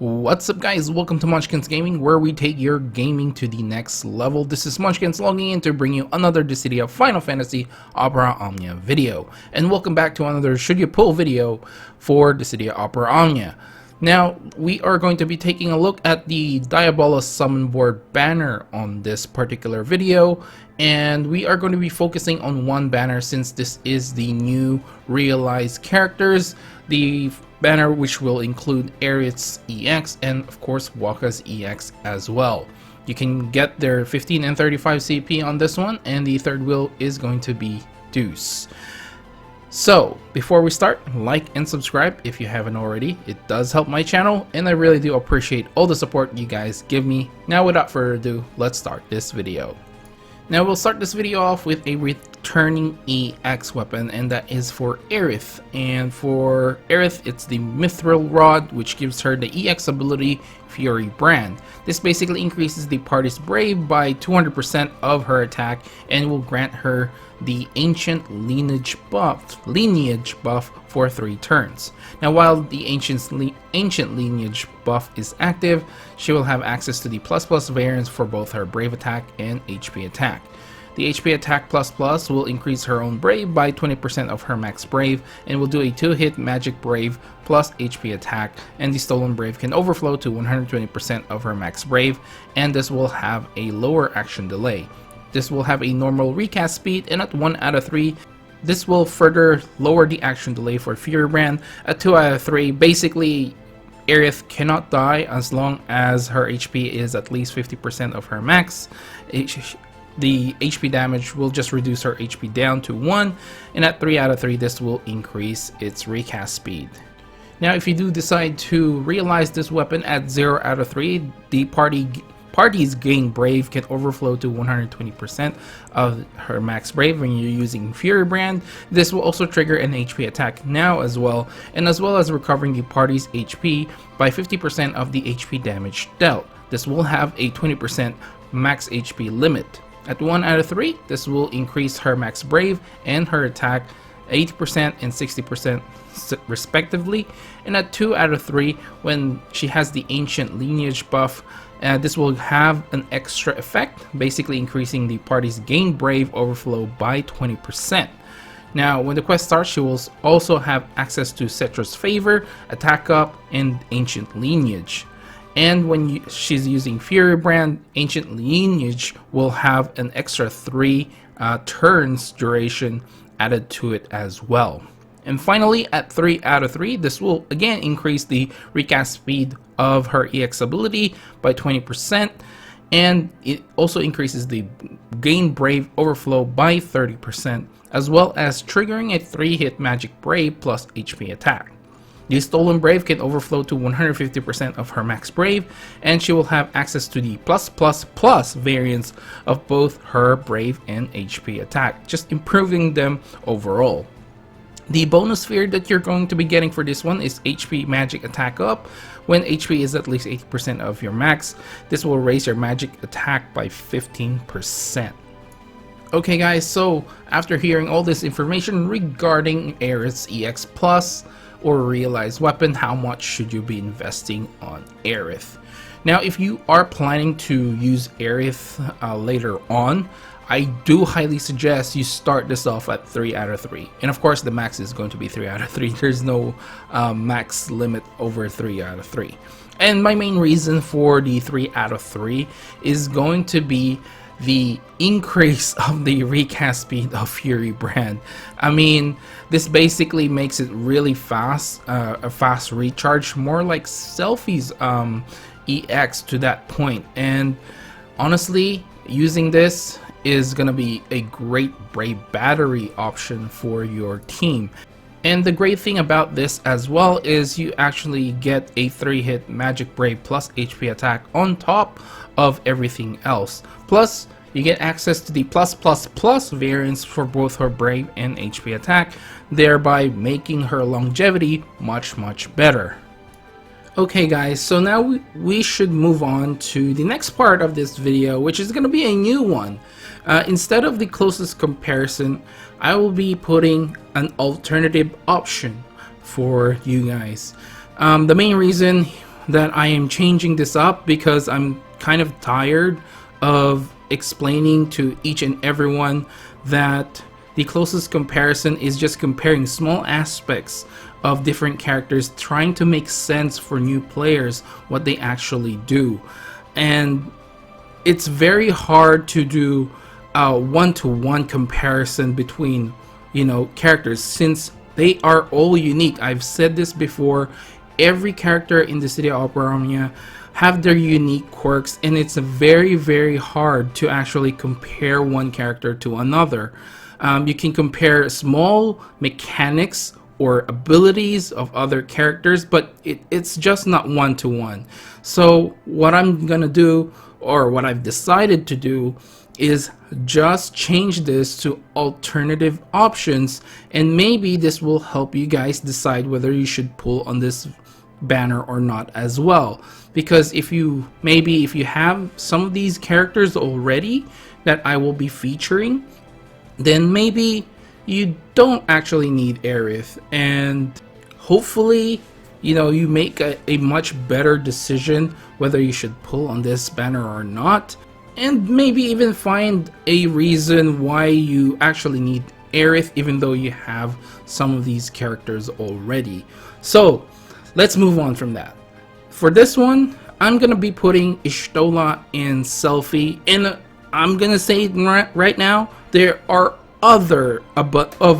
What's up guys, welcome to Munchkins Gaming, where we take your gaming to the next level. This is Munchkins logging in to bring you another Dissidia Final Fantasy Opera Omnia video. And welcome back to another Should You Pull video for Dissidia Opera Omnia. Now, we are going to be taking a look at the Diabolos summon board banner on this particular video. And we are going to be focusing on one banner since this is the new realized characters. The banner which will include Aerith EX and of course Wakka's EX as well. You can get their 15 and 35 CP on this one, and the third wheel is going to be Deuce. So before we start, like and subscribe if you haven't already. It does help my channel and I really do appreciate all the support you guys give me. Now without further ado, let's start this video. Now we'll start this video off with a returning EX weapon, and that is for Aerith. And for Aerith, it's the Mithril Rod, which gives her the EX ability Fury Brand. This basically increases the party's brave by 200% of her attack and will grant her the ancient lineage buff for 3 turns. Now while the ancient lineage buff is active, she will have access to the ++ variants for both her brave attack and HP attack. The HP attack ++ will increase her own brave by 20% of her max brave and will do a 2-hit magic brave plus HP attack, and the stolen brave can overflow to 120% of her max brave, and this will have a lower action delay. This will have a normal recast speed, and at 1 out of 3 this will further lower the action delay for Fury Brand. At 2 out of 3, basically Aerith cannot die as long as her HP is at least 50% of her max. The HP damage will just reduce her HP down to 1, and at 3 out of 3 this will increase its recast speed. Now if you do decide to realize this weapon at 0 out of 3, the party's gain brave can overflow to 120% of her max brave when you're using Fury Brand. This will also trigger an HP attack now as well, and as well as recovering the party's HP by 50% of the HP damage dealt. This will have a 20% max HP limit. At 1 out of 3, this will increase her max brave and her attack 80% and 60% respectively, and at 2 out of 3, when she has the ancient lineage buff, this will have an extra effect, basically increasing the party's gain brave overflow by 20%. Now when the quest starts, she will also have access to Cetra's Favor, Attack Up, and Ancient Lineage. And when she's using Fury Brand, Ancient Lineage will have an extra 3 turns duration added to it as well. And finally, at 3 out of 3, this will again increase the recast speed of her EX ability by 20%, and it also increases the gain brave overflow by 30%, as well as triggering a 3-hit magic brave plus HP attack. The stolen brave can overflow to 150% of her max brave, and she will have access to the +++ variants of both her brave and HP attack, just improving them overall. The bonus sphere that you're going to be getting for this one is HP magic attack up. When HP is at least 80% of your max, this will raise your magic attack by 15%. Okay guys, so after hearing all this information regarding Aerith's EX Plus or realized weapon, how much should you be investing on Aerith? Now if you are planning to use Aerith later on, I do highly suggest you start this off at 3 out of 3. And of course the max is going to be 3 out of 3. There's no max limit over 3 out of 3. And my main reason for the 3 out of 3 is going to be the increase of the recast speed of Fury Brand. I mean, this basically makes it really fast, a fast recharge, more like Selfie's EX to that point. And honestly, using this is gonna be a great brave battery option for your team. And the great thing about this as well is you actually get a 3-hit magic brave plus HP attack on top of everything else. Plus you get access to the +++ variants for both her brave and HP attack, thereby making her longevity much better. Okay guys, so now we should move on to the next part of this video, which is going to be a new one. Instead of the closest comparison, I will be putting an alternative option for you guys. The main reason that I am changing this up because I'm kind of tired of explaining to each and everyone that the closest comparison is just comparing small aspects of different characters, trying to make sense for new players what they actually do. And it's very hard to do a one-to-one comparison between, you know, characters since they are all unique. I've said this before. Every character in Dissidia Omnia have their unique quirks, and it's very, very hard to actually compare one character to another. You can compare small mechanics or abilities of other characters, but it's just not one-to-one. So what I'm gonna do, or what I've decided to do, is just change this to alternative options, and maybe this will help you guys decide whether you should pull on this banner or not as well. Because if you have some of these characters already that I will be featuring, then maybe you don't actually need Aerith, and hopefully, you know, you make a much better decision whether you should pull on this banner or not, and maybe even find a reason why you actually need Aerith even though you have some of these characters already. So let's move on from that. For this one, I'm gonna be putting Y'shtola and Selphie, and I'm gonna say right now, there are of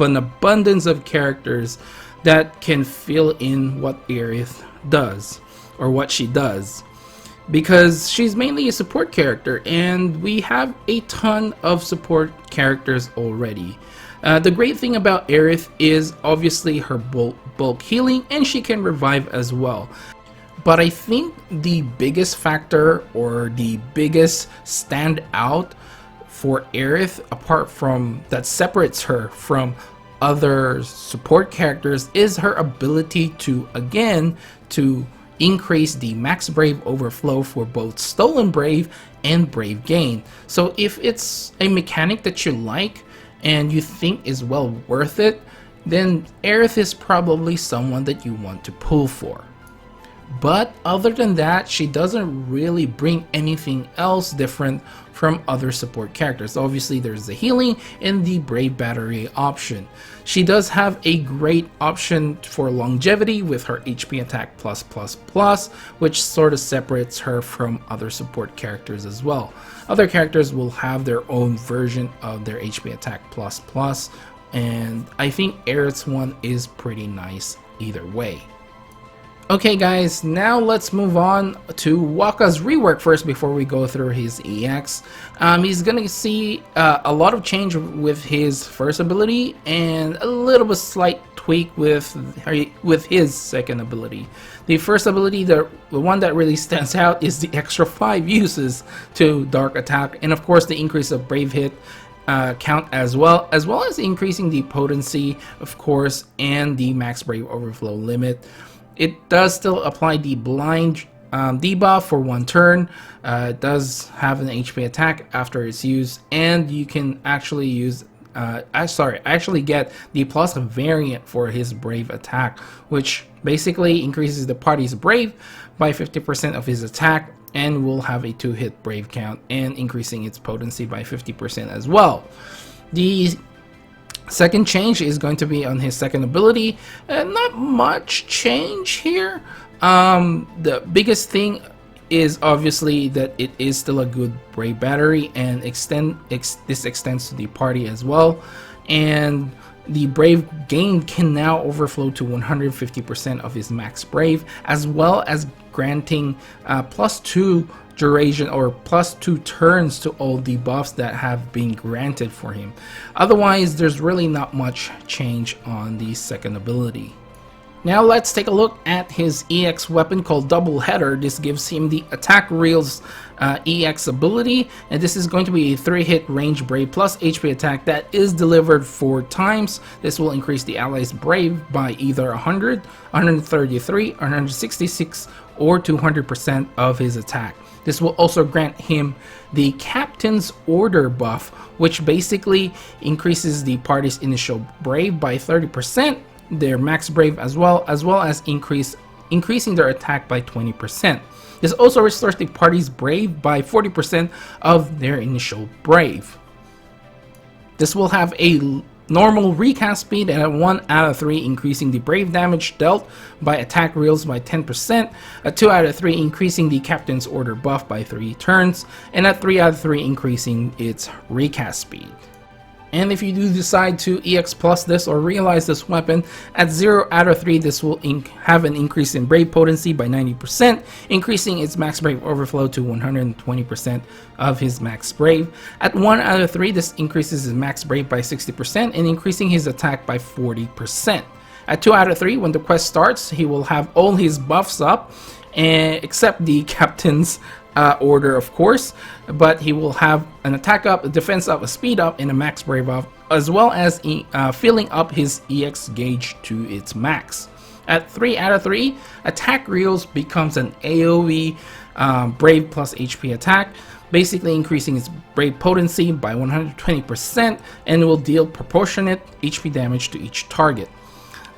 an abundance of characters that can fill in what Aerith does, or what she does, because she's mainly a support character, and we have a ton of support characters already. The great thing about Aerith is obviously her bulk healing, and she can revive as well. But I think the biggest factor, or the biggest standout for Aerith, apart from that separates her from other support characters, is her ability to increase the max brave overflow for both stolen brave and brave gain. So if it's a mechanic that you like and you think is well worth it, then Aerith is probably someone that you want to pull for. But other than that, she doesn't really bring anything else different from other support characters. Obviously, there's the healing and the Brave Battery option. She does have a great option for longevity with her HP attack +++, which sort of separates her from other support characters as well. Other characters will have their own version of their HP attack ++, and I think Aerith's one is pretty nice either way. Okay guys, now let's move on to Wakka's rework first before we go through his EX. He's gonna see a lot of change with his first ability and a little bit slight tweak with his second ability. The first ability, the one that really stands out, is the extra 5 uses to Dark Attack, and of course the increase of Brave Hit count as well as increasing the potency, of course, and the max Brave overflow limit. It does still apply the blind debuff for 1 turn. It does have an HP attack after it's used, and you can actually use actually get the plus variant for his brave attack, which basically increases the party's brave by 50% of his attack, and will have a 2-hit brave count, and increasing its potency by 50% as well. The second change is going to be on his second ability, and not much change here. The biggest thing is obviously that it is still a good Brave Battery, and this extends to the party as well, and the Brave gain can now overflow to 150% of his max Brave, as well as granting +2 duration or +2 turns to all debuffs that have been granted for him. Otherwise, there's really not much change on the second ability. Now let's take a look at his EX weapon called Double Header. This gives him the Attack Reels EX ability, and this is going to be a 3-hit range Brave plus HP attack that is delivered 4 times. This will increase the ally's Brave by either 100, 133, 166, or 200% of his attack. This will also grant him the Captain's Order buff, which basically increases the party's initial Brave by 30%, their max Brave as well as increase increasing their attack by 20%. This also restores the party's brave by 40% of their initial brave. This will have a normal recast speed and at 1 out of 3 increasing the brave damage dealt by attack reels by 10%, at 2 out of 3 increasing the captain's order buff by 3 turns, and at 3 out of 3 increasing its recast speed. And if you do decide to EX plus this or realize this weapon, at 0 out of 3 this will have an increase in brave potency by 90%, increasing its max brave overflow to 120% of his max brave. At 1 out of 3 this increases his max brave by 60% and increasing his attack by 40%. At 2 out of 3, when the quest starts, he will have all his buffs up, except the captain's order, of course, but he will have an attack up, a defense up, a speed up, and a max brave up, as well as filling up his EX gauge to its max. At 3 out of 3, attack reels becomes an AoE brave plus HP attack, basically increasing its brave potency by 120% and will deal proportionate HP damage to each target.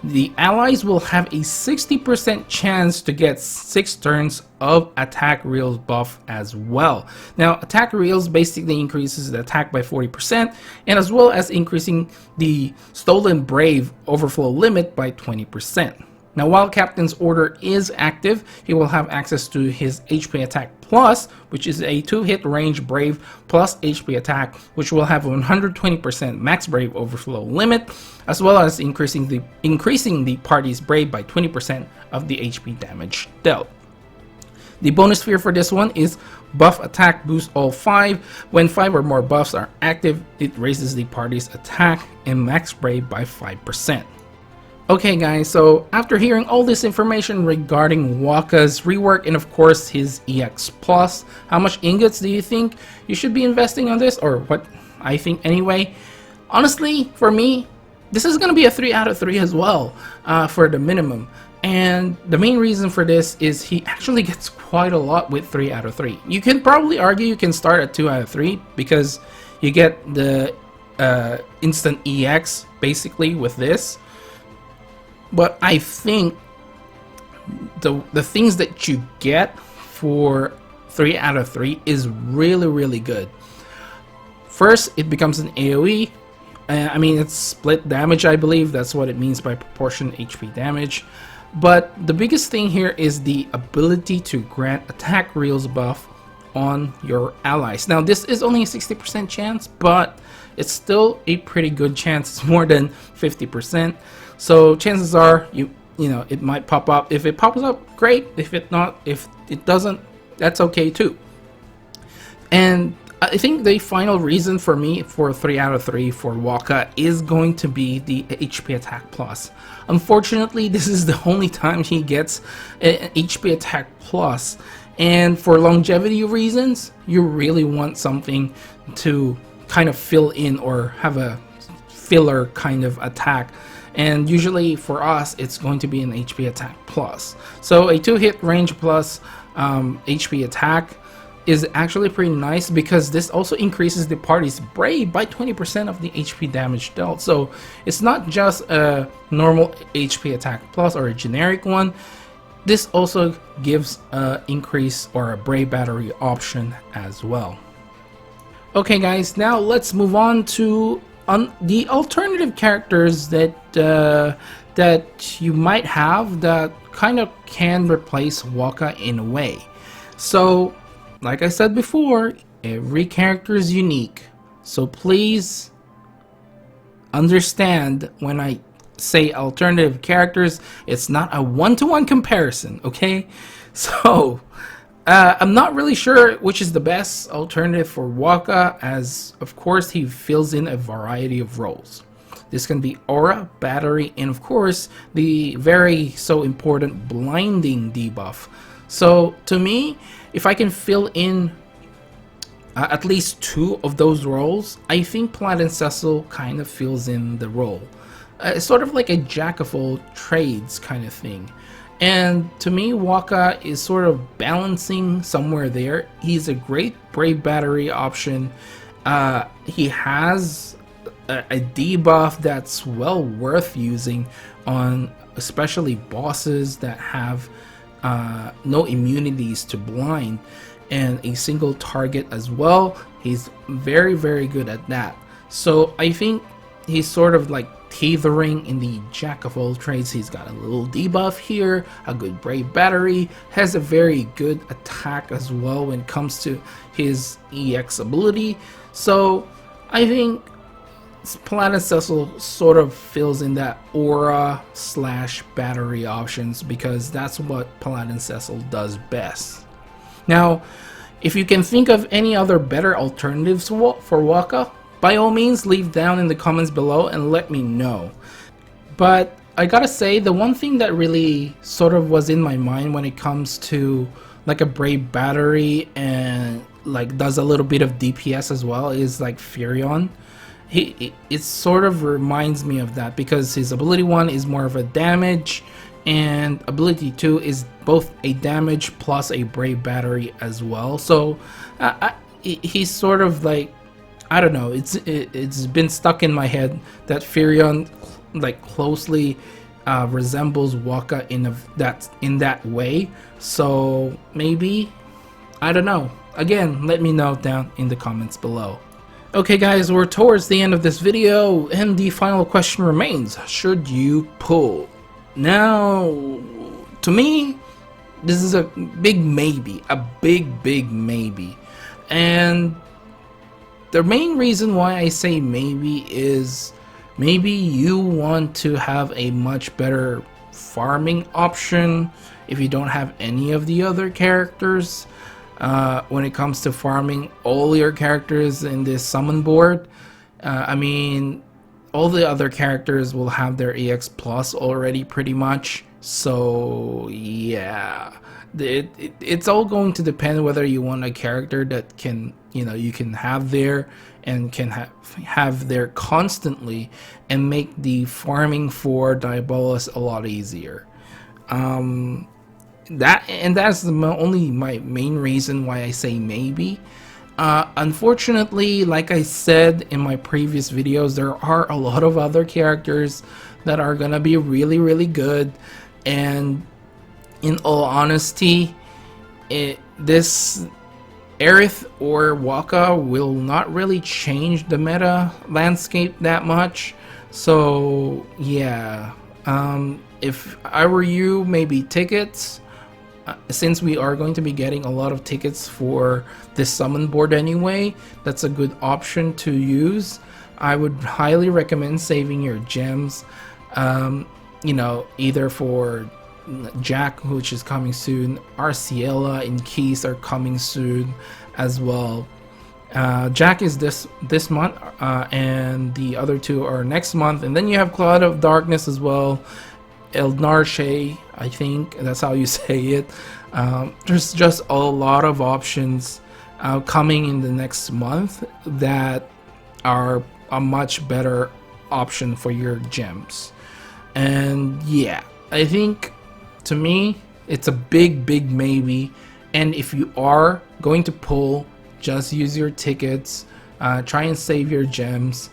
The allies will have a 60% chance to get 6 turns of attack reels buff as well. Now, attack reels basically increases the attack by 40% and as well as increasing the stolen brave overflow limit by 20%. Now, while Captain's Order is active, he will have access to his HP Attack Plus, which is a 2-hit range Brave plus HP Attack, which will have a 120% max Brave overflow limit, as well as increasing the party's Brave by 20% of the HP damage dealt. The bonus sphere for this one is Buff Attack Boost all 5. When 5 or more buffs are active, it raises the party's attack and max Brave by 5%. Okay guys, so after hearing all this information regarding Wakka's rework and of course his EX Plus, how much ingots do you think you should be investing on this, or what I think anyway? Honestly, for me, this is going to be a 3 out of 3 as well for the minimum. And the main reason for this is he actually gets quite a lot with 3 out of 3. You can probably argue you can start at 2 out of 3 because you get the instant EX basically with this. But I think the things that you get for 3 out of 3 is really good. First, it becomes an AoE. I mean, it's split damage, I believe. That's what it means by proportion HP damage. But the biggest thing here is the ability to grant attack reels buff on your allies. Now, this is only a 60% chance, but it's still a pretty good chance. It's more than 50%. So chances are you know it might pop up. If it pops up, great. If it doesn't, that's okay too. And I think the final reason for me for 3 out of 3 for Wakka is going to be the HP Attack Plus. Unfortunately, this is the only time he gets an HP Attack Plus, and for longevity reasons, you really want something to kind of fill in or have a filler kind of attack. And usually for us, it's going to be an HP Attack Plus. So a 2-hit range plus HP Attack is actually pretty nice because this also increases the party's Brave by 20% of the HP damage dealt. So it's not just a normal HP Attack Plus or a generic one. This also gives an increase or a Brave battery option as well. Okay guys, now let's move on to the alternative characters that that you might have that kind of can replace Wakka in a way. So, like I said before, every character is unique. So please understand when I say alternative characters, it's not a one-to-one comparison, okay? So, I'm not really sure which is the best alternative for Wakka, as of course he fills in a variety of roles. This can be aura, battery, and of course the very so important blinding debuff. So to me, if I can fill in at least 2 of those roles, I think Platinum Cecil kind of fills in the role. It's sort of like a jack of all trades kind of thing. And to me, Wakka is sort of balancing somewhere there. He's a great Brave battery option. He has a debuff that's well worth using on especially bosses that have no immunities to blind and a single target as well. He's very, very good at that. So I think he's sort of like tethering in the jack of all trades. He's got a little debuff here, a good brave battery, has a very good attack as well when it comes to his EX ability. So I think Paladin Cecil sort of fills in that aura / battery options because that's what Paladin Cecil does best. Now, if you can think of any other better alternatives for Wakka, by all means leave down in the comments below and let me know. But I gotta say, the one thing that really sort of was in my mind when it comes to like a brave battery and like does a little bit of DPS as well is like Furion. It sort of reminds me of that because his ability 1 is more of a damage and ability 2 is both a damage plus a brave battery as well. So he's sort of like, I don't know, it's been stuck in my head that Furion like closely resembles Wakka in that way. So maybe, I don't know. Again, let me know down in the comments below. Okay guys, we're towards the end of this video and the final question remains, should you pull? Now, to me, this is a big maybe, a big maybe. And the main reason why I say maybe is maybe you want to have a much better farming option if you don't have any of the other characters. When it comes to farming all your characters in this summon board, I mean, all the other characters will have their EX plus already pretty much. So yeah, it's all going to depend whether you want a character that can, you know, you can have there and can have there constantly and make the farming for Diabolos a lot easier. That's only my main reason why I say maybe. Unfortunately, like I said in my previous videos, there are a lot of other characters that are gonna be really good, and in all honesty, this Aerith or Wakka will not really change the meta landscape that much. So yeah, if I were you, maybe tickets. Since we are going to be getting a lot of tickets for this summon board anyway, that's a good option to use. I would highly recommend saving your gems, you know, either for Jack, which is coming soon, Arciela and Keys are coming soon as well. Jack is this month, and the other two are next month, and then you have Cloud of Darkness as well. Elnarshe, I think that's how you say it. There's just a lot of options coming in the next month that are a much better option for your gems. And yeah, I think to me it's a big maybe, and if you are going to pull, just use your tickets, try and save your gems.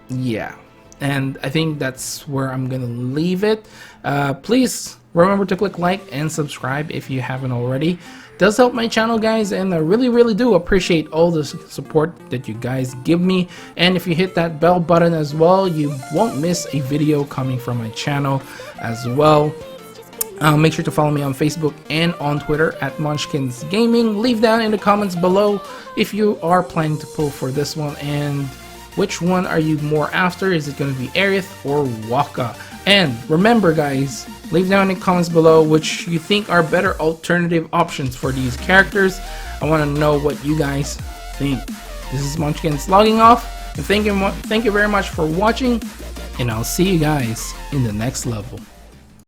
Yeah, and I think that's where I'm gonna leave it. Please remember to click like and subscribe if you haven't already. It does help my channel, guys, and I really do appreciate all the support that you guys give me. And if you hit that bell button as well, you won't miss a video coming from my channel as well. Make sure to follow me on Facebook and on Twitter at Munchkins Gaming. Leave down in the comments below if you are planning to pull for this one, and which one are you more after? Is it going to be Aerith or Wakka? And remember, guys, leave down in the comments below which you think are better alternative options for these characters. I want to know what you guys think. This is Munchkins logging off, and thank you very much for watching, and I'll see you guys in the next level.